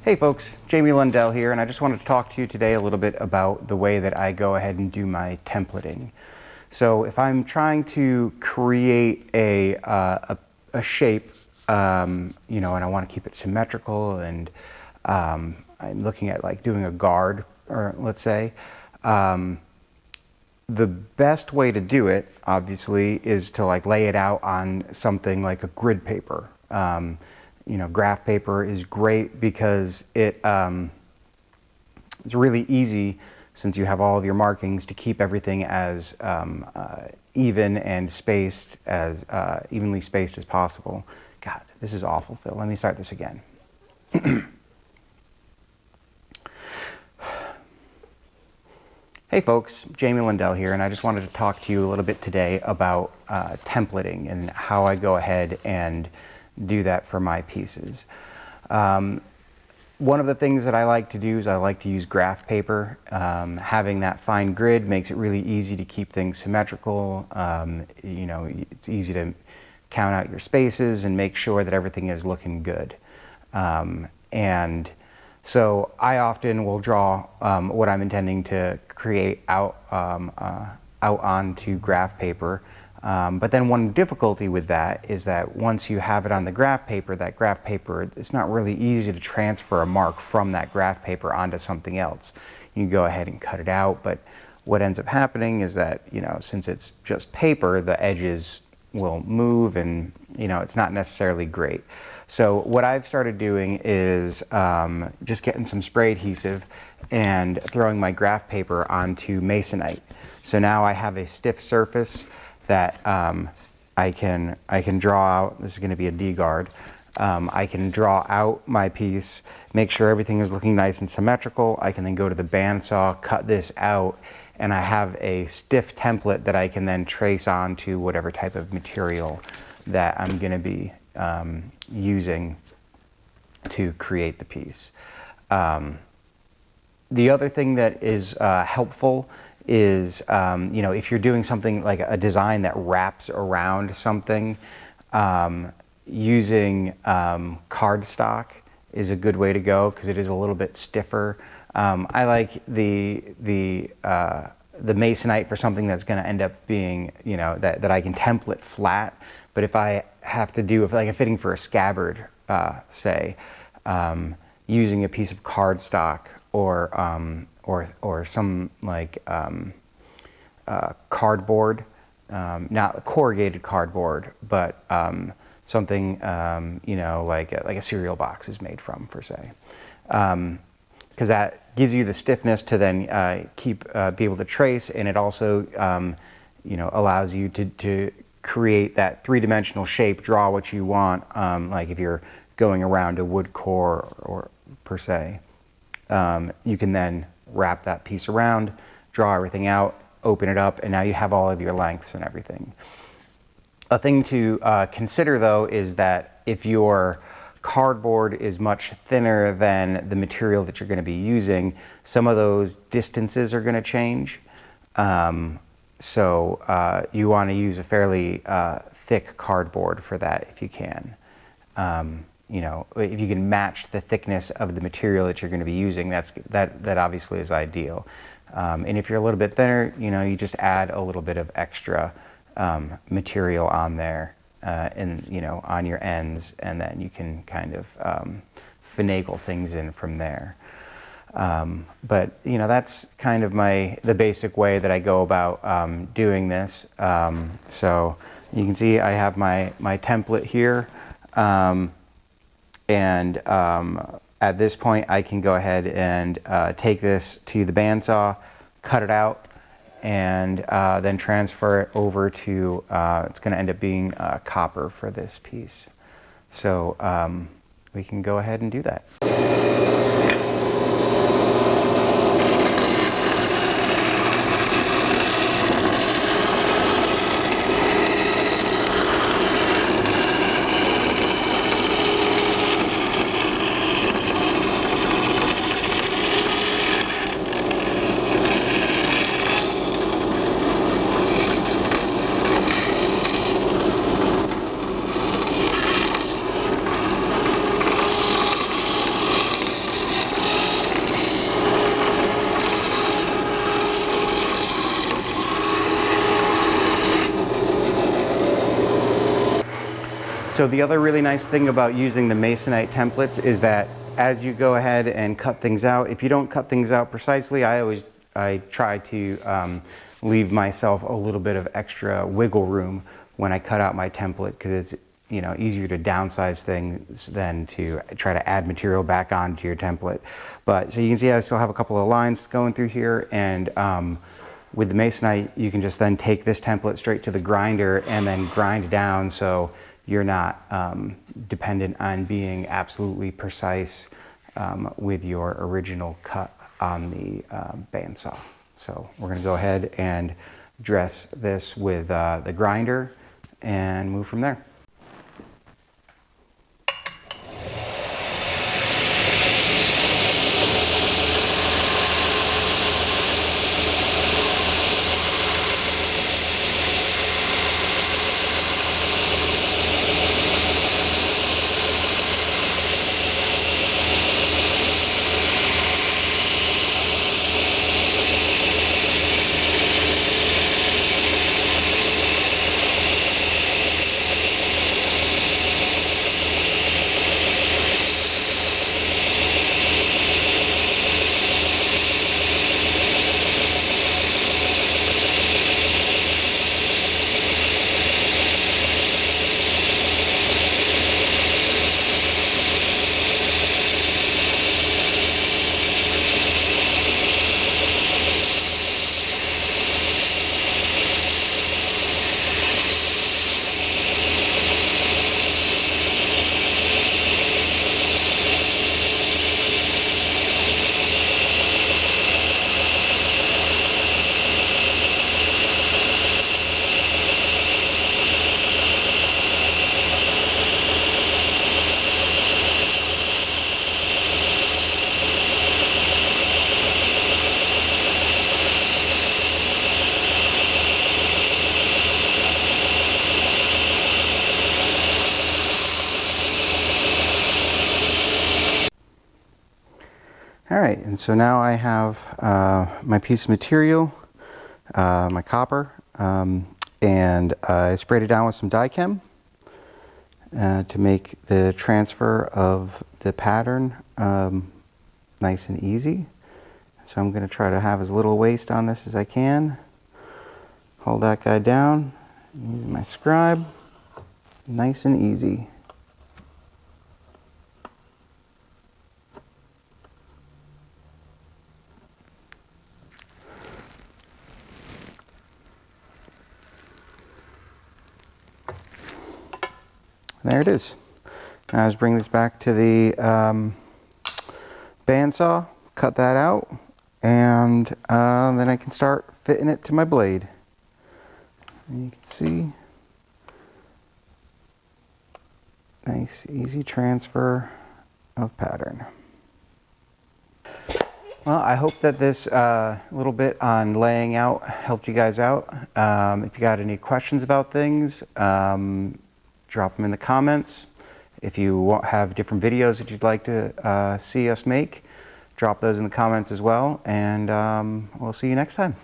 Hey folks, Jamie Lundell here, and I just wanted to talk to you today a little bit about the way that I go ahead and do my templating. So if I'm trying to create a shape, and I want to keep it symmetrical, and I'm looking at like doing a guard, or let's say, the best way to do it, obviously, is to like lay it out on something like a grid paper. Graph paper is great because it's really easy, since you have all of your markings, to keep everything as even and spaced as evenly spaced as possible. God, this is awful, Phil. Let me start this again. Hey folks, Jamie Lundell here, and I just wanted to talk to you a little bit today about templating and how I go ahead and do that for my pieces. One of the things that I like to do is I like to use graph paper. Having that fine grid makes it really easy to keep things symmetrical. It's easy to count out your spaces and make sure that everything is looking good. And so I often will draw what I'm intending to create out onto graph paper. But then one difficulty with that is that once you have it on the graph paper, it's not really easy to transfer a mark from that graph paper onto something else. You can go ahead and cut it out, but what ends up happening is that, since it's just paper, the edges will move, and, it's not necessarily great. So what I've started doing is just getting some spray adhesive and throwing my graph paper onto masonite. So now I have a stiff surface that I can draw out. This is going to be a D-guard. I can draw out my piece, make sure everything is looking nice and symmetrical. I can then go to the bandsaw, cut this out, and I have a stiff template that I can then trace onto whatever type of material that I'm going to be using to create the piece. The other thing that is helpful is, if you're doing something like a design that wraps around something, using cardstock is a good way to go because it is a little bit stiffer. I like the masonite for something that's going to end up being, that I can template flat. But if I have to do, like a fitting for a scabbard, say, using a piece of cardstock or some like cardboard, not corrugated cardboard, but something like a cereal box is made from, for say, because that gives you the stiffness to then be able to trace, and it also allows you to create that three-dimensional shape, draw what you want, like if you're going around a wood core or per se. You can then wrap that piece around, draw everything out, open it up, and now you have all of your lengths and everything. A thing to consider though is that if your cardboard is much thinner than the material that you're going to be using, some of those distances are going to change. So you want to use a fairly thick cardboard for that if you can. If you can match the thickness of the material that you're going to be using, that obviously is ideal. And if you're a little bit thinner, you just add a little bit of extra material on there, on your ends, and then you can kind of finagle things in from there. But that's kind of the basic way that I go about doing this. So you can see I have my template here. And at this point I can go ahead and take this to the bandsaw, cut it out, and then transfer it over to, it's going to end up being copper for this piece. So we can go ahead and do that. So the other really nice thing about using the Masonite templates is that as you go ahead and cut things out, if you don't cut things out precisely, I try to leave myself a little bit of extra wiggle room when I cut out my template, because it's, you know, easier to downsize things than to try to add material back onto your template. But so you can see I still have a couple of lines going through here, and with the Masonite you can just then take this template straight to the grinder and then grind it down, so you're not dependent on being absolutely precise with your original cut on the bandsaw. So we're going to go ahead and dress this with the grinder and move from there. All right, and so now I have my piece of material, my copper, and I sprayed it down with some dye chem to make the transfer of the pattern nice and easy. So I'm going to try to have as little waste on this as I can. Hold that guy down, use my scribe, nice and easy. There it is. Now just bring this back to the bandsaw, cut that out, and then I can start fitting it to my blade. And you can see, nice easy transfer of pattern. Well, I hope that this little bit on laying out helped you guys out. If you got any questions about things, drop them in the comments. If you have different videos that you'd like to see us make, drop those in the comments as well, and we'll see you next time.